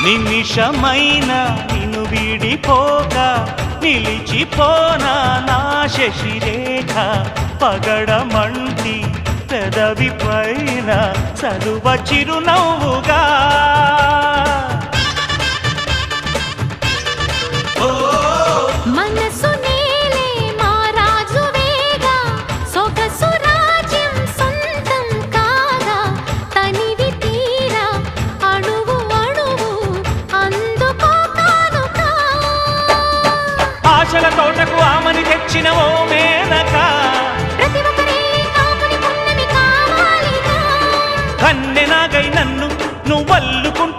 నిమిషమైన నిన్ను వీడిపోక నిలిచిపోనా నా శశిరేఖ పగడమంటి పెదవి పైన చలువ చిరునవ్వుగా మనసు నేలే మా రాజువేగా సొగసు రాజ్యం సొంతం కాగా తనివి తీరా అణువు అణువు అందుకో కానుకా ఆశల తోటకు ఆమని తెచ్చిన ఓ మేనక ప్రతి ఒక్కరే కాపుని పున్నమి కావాలిగా కన్నెనాగై నన్ను నువ్వల్లుకుంటూ